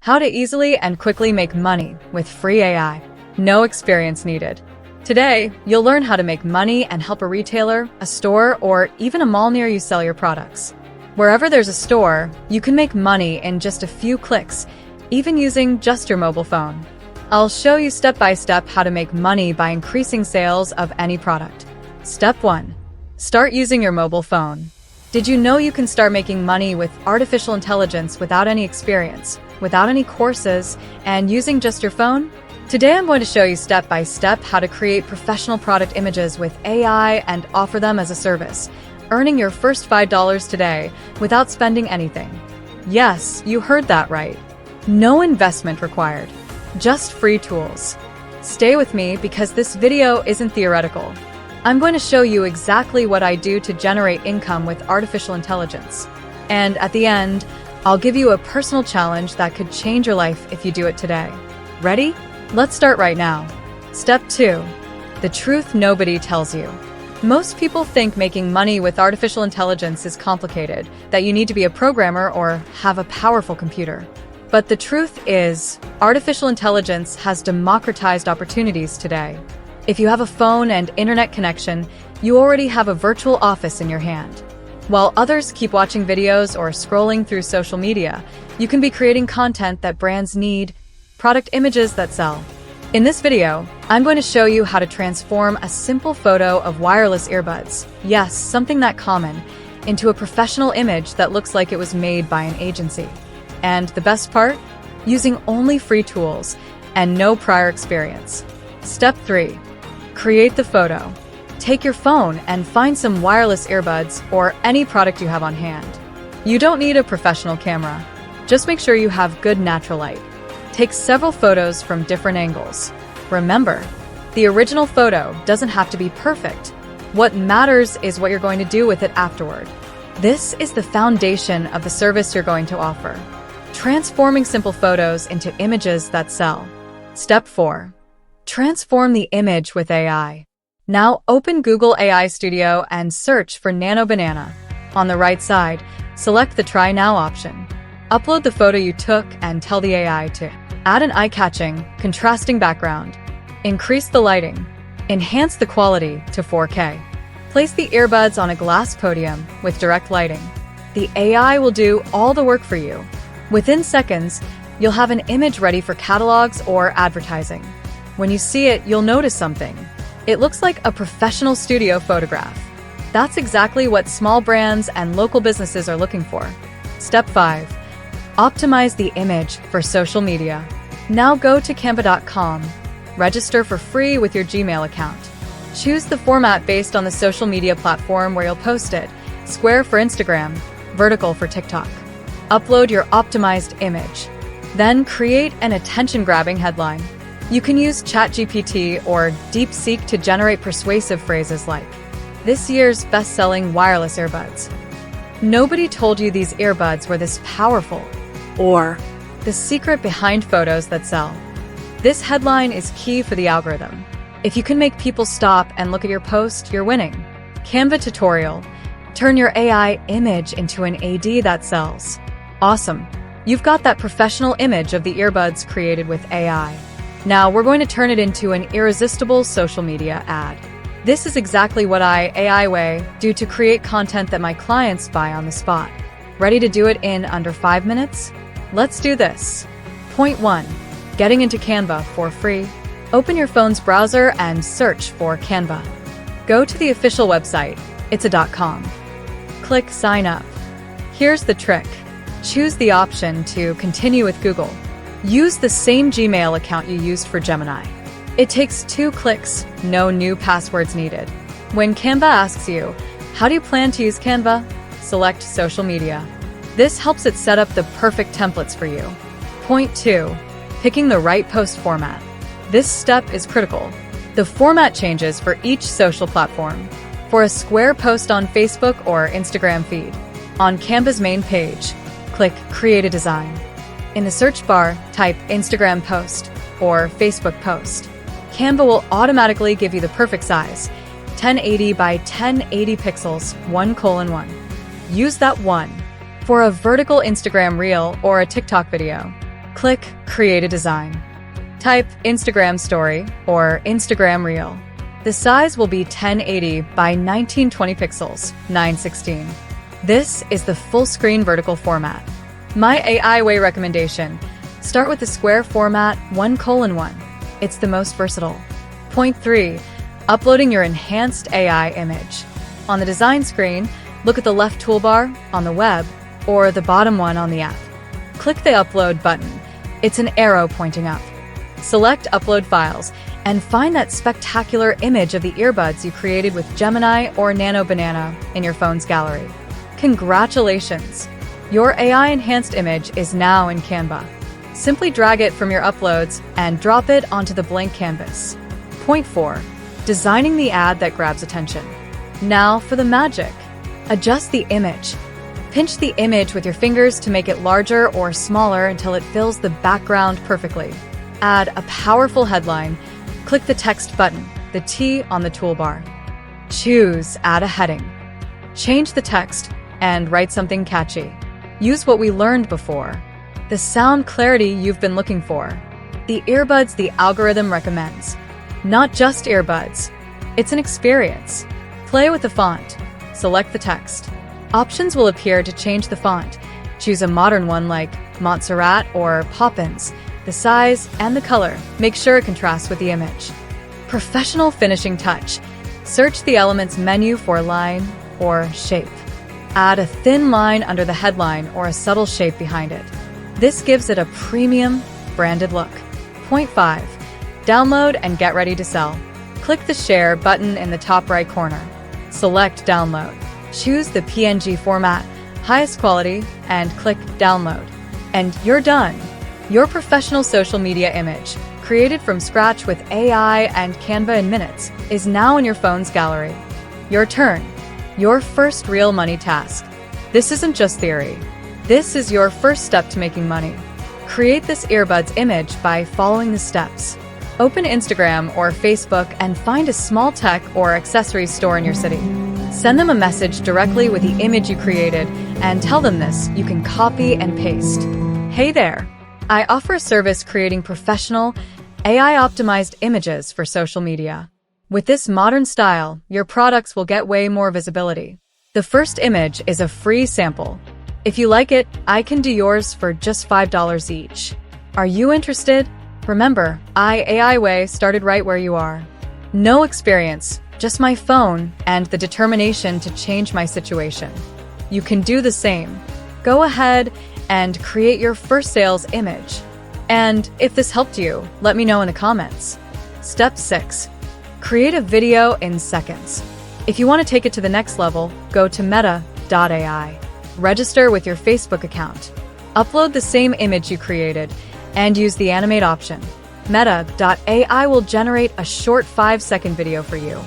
How to easily and quickly make money with free AI. No experience needed. Today, you'll learn how to make money and help a retailer, a store, or even a mall near you sell your products. Wherever there's a store, you can make money in just a few clicks, even using just your mobile phone. I'll show you step by step how to make money by increasing sales of any product. Step 1. Start using your mobile phone. Did you know you can start making money with artificial intelligence without any experience, without any courses, and using just your phone? Today I'm going to show you step by step how to create professional product images with AI and offer them as a service, earning your first $5 today without spending anything. Yes, you heard that right. No investment required, just free tools. Stay with me because this video isn't theoretical. I'm going to show you exactly what I do to generate income with artificial intelligence. And at the end, I'll give you a personal challenge that could change your life if you do it today. Ready? Let's start right now. Step 2. The truth nobody tells you. Most people think making money with artificial intelligence is complicated, that you need to be a programmer or have a powerful computer. But the truth is, artificial intelligence has democratized opportunities today. If you have a phone and internet connection, you already have a virtual office in your hand. While others keep watching videos or scrolling through social media, you can be creating content that brands need, product images that sell. In this video, I'm going to show you how to transform a simple photo of wireless earbuds, yes, something that common, into a professional image that looks like it was made by an agency. And the best part? Using only free tools and no prior experience. Step 3. Create the photo. Take your phone and find some wireless earbuds or any product you have on hand. You don't need a professional camera. Just make sure you have good natural light. Take several photos from different angles. Remember, the original photo doesn't have to be perfect. What matters is what you're going to do with it afterward. This is the foundation of the service you're going to offer. Transforming simple photos into images that sell. Step 4. Transform the image with AI. Now open Google AI Studio and search for Nano Banana. On the right side, select the Try Now option. Upload the photo you took and tell the AI to add an eye-catching, contrasting background. Increase the lighting. Enhance the quality to 4K. Place the earbuds on a glass podium with direct lighting. The AI will do all the work for you. Within seconds, you'll have an image ready for catalogs or advertising. When you see it, you'll notice something. It looks like a professional studio photograph. That's exactly what small brands and local businesses are looking for. Step 5. Optimize the image for social media. Now go to Canva.com. Register for free with your Gmail account. Choose the format based on the social media platform where you'll post it. Square for Instagram, vertical for TikTok. Upload your optimized image. Then create an attention-grabbing headline. You can use ChatGPT or DeepSeek to generate persuasive phrases like, "This year's best-selling wireless earbuds." "Nobody told you these earbuds were this powerful." Or, "The secret behind photos that sell." This headline is key for the algorithm. If you can make people stop and look at your post, you're winning. Canva tutorial. Turn your AI image into an AD that sells. Awesome. You've got that professional image of the earbuds created with AI. Now we're going to turn it into an irresistible social media ad. This is exactly what I, AI way, do to create content that my clients buy on the spot. Ready to do it in under 5 minutes? Let's do this. Point 1. Getting into Canva for free. Open your phone's browser and search for Canva. Go to the official website, it's.com. Click Sign Up. Here's the trick. Choose the option to continue with Google. Use the same Gmail account you used for Gemini. It takes 2 clicks, no new passwords needed. When Canva asks you, how do you plan to use Canva? Select social media. This helps it set up the perfect templates for you. Point 2. Picking the right post format. This step is critical. The format changes for each social platform. For a square post on Facebook or Instagram feed, on Canva's main page, click Create a Design. In the search bar, type Instagram post or Facebook post. Canva will automatically give you the perfect size, 1080 by 1080 pixels, 1:1. Use that 1. For a vertical Instagram reel or a TikTok video, Click Create a Design. Type Instagram Story or Instagram Reel. The size will be 1080 by 1920 pixels, 916. This is the full-screen vertical format. My AI way recommendation: start with the square format 1:1. It's the most versatile. Point 3. Uploading your enhanced AI image. On the design screen, look at the left toolbar on the web or the bottom one on the app. Click the Upload button. It's an arrow pointing up. Select Upload Files and find that spectacular image of the earbuds you created with Gemini or Nano Banana in your phone's gallery. Congratulations! Your AI-enhanced image is now in Canva. Simply drag it from your uploads and drop it onto the blank canvas. Point 4. Designing the ad that grabs attention. Now for the magic. Adjust the image. Pinch the image with your fingers to make it larger or smaller until it fills the background perfectly. Add a powerful headline. Click the text button, the T on the toolbar. Choose Add a Heading. Change the text and write something catchy. Use what we learned before. The sound clarity you've been looking for. The earbuds the algorithm recommends. Not just earbuds. It's an experience. Play with the font. Select the text. Options will appear to change the font. Choose a modern one like Montserrat or Poppins. The size and the color. Make sure it contrasts with the image. Professional finishing touch. Search the Elements menu for line or shape. Add a thin line under the headline or a subtle shape behind it. This gives it a premium, branded look. Point 5. Download and get ready to sell. Click the Share button in the top right corner. Select Download. Choose the PNG format, highest quality, and click Download. And you're done. Your professional social media image, created from scratch with AI and Canva in minutes, is now in your phone's gallery. Your turn. Your first real money task. This isn't just theory. This is your first step to making money. Create this earbuds image by following the steps. Open Instagram or Facebook and find a small tech or accessories store in your city. Send them a message directly with the image you created and tell them this. You can copy and paste. Hey there! I offer a service creating professional, AI-optimized images for social media. With this modern style, your products will get way more visibility. The first image is a free sample. If you like it, I can do yours for just $5 each. Are you interested? Remember, AI Way started right where you are. No experience, just my phone and the determination to change my situation. You can do the same. Go ahead and create your first sales image. And if this helped you, let me know in the comments. Step 6. Create a video in seconds. If you want to take it to the next level, go to meta.ai. Register with your Facebook account. Upload the same image you created and use the Animate option. Meta.ai will generate a short 5-second video for you.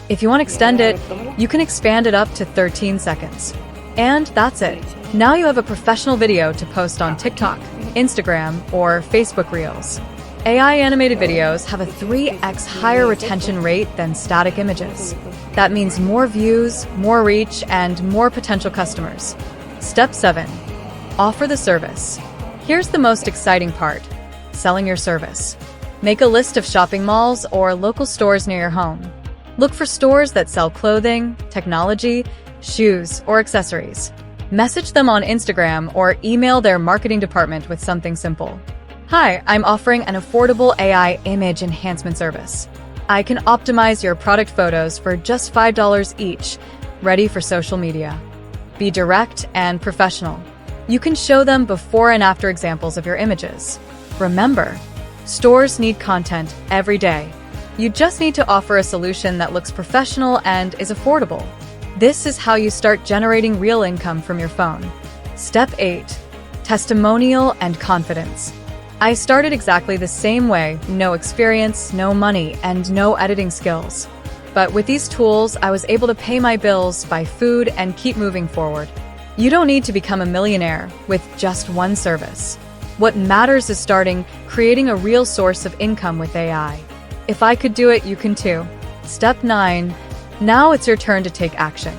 If you want to extend it, you can expand it up to 13 seconds. And that's it. Now you have a professional video to post on TikTok, Instagram, or Facebook Reels. AI animated videos have a 3x higher retention rate than static images. That means more views, more reach, and more potential customers. Step 7. Offer the service. Here's the most exciting part: selling your service. Make a list of shopping malls or local stores near your home. Look for stores that sell clothing, technology, shoes, or accessories. Message them on Instagram or email their marketing department with something simple. Hi, I'm offering an affordable AI image enhancement service. I can optimize your product photos for just $5 each, ready for social media. Be direct and professional. You can show them before and after examples of your images. Remember, stores need content every day. You just need to offer a solution that looks professional and is affordable. This is how you start generating real income from your phone. Step 8. Testimonial and confidence. I started exactly the same way: no experience, no money, and no editing skills. But with these tools, I was able to pay my bills, buy food, and keep moving forward. You don't need to become a millionaire with just one service. What matters is starting, creating a real source of income with AI. If I could do it, you can too. Step 9. Now it's your turn to take action.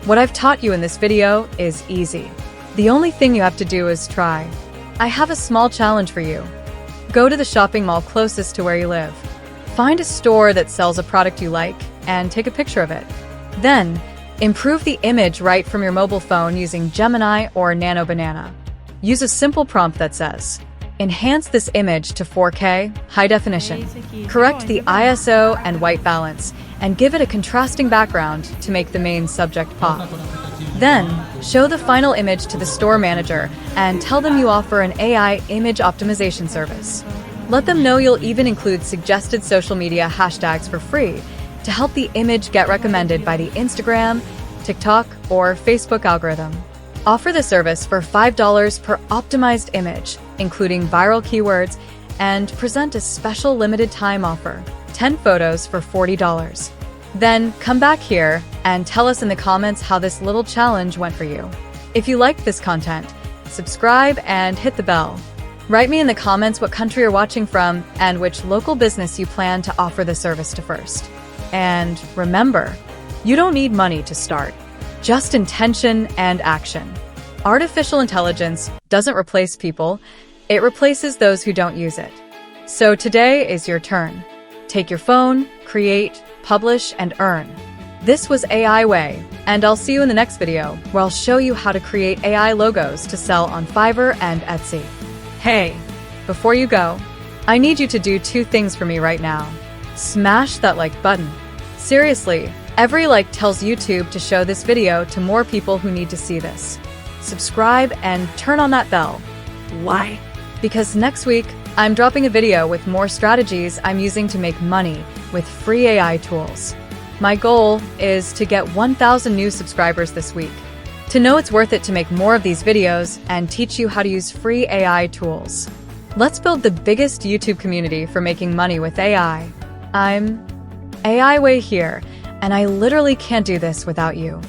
What I've taught you in this video is easy. The only thing you have to do is try. I have a small challenge for you. Go to the shopping mall closest to where you live. Find a store that sells a product you like and take a picture of it. Then, improve the image right from your mobile phone using Gemini or Nano Banana. Use a simple prompt that says, "Enhance this image to 4K, high definition. Correct the ISO and white balance, and give it a contrasting background to make the main subject pop." Then, show the final image to the store manager and tell them you offer an AI image optimization service. Let them know you'll even include suggested social media hashtags for free to help the image get recommended by the Instagram, TikTok, or Facebook algorithm. Offer the service for $5 per optimized image, including viral keywords, and present a special limited time offer, 10 photos for $40. Then come back here and tell us in the comments how this little challenge went for you. If you liked this content, subscribe and hit the bell. Write me in the comments what country you're watching from and which local business you plan to offer the service to first. And remember, you don't need money to start, just intention and action. Artificial intelligence doesn't replace people, it replaces those who don't use it. So today is your turn. Take your phone, create, publish, and earn. This was AI Way, and I'll see you in the next video where I'll show you how to create AI logos to sell on Fiverr and Etsy. Hey, before you go, I need you to do 2 things for me right now. Smash that like button. Seriously, every like tells YouTube to show this video to more people who need to see this. Subscribe and turn on that bell. Why? Because next week, I'm dropping a video with more strategies I'm using to make money with free AI tools. My goal is to get 1,000 new subscribers this week. To know it's worth it to make more of these videos and teach you how to use free AI tools. Let's build the biggest YouTube community for making money with AI. I'm AI Way here, and I literally can't do this without you.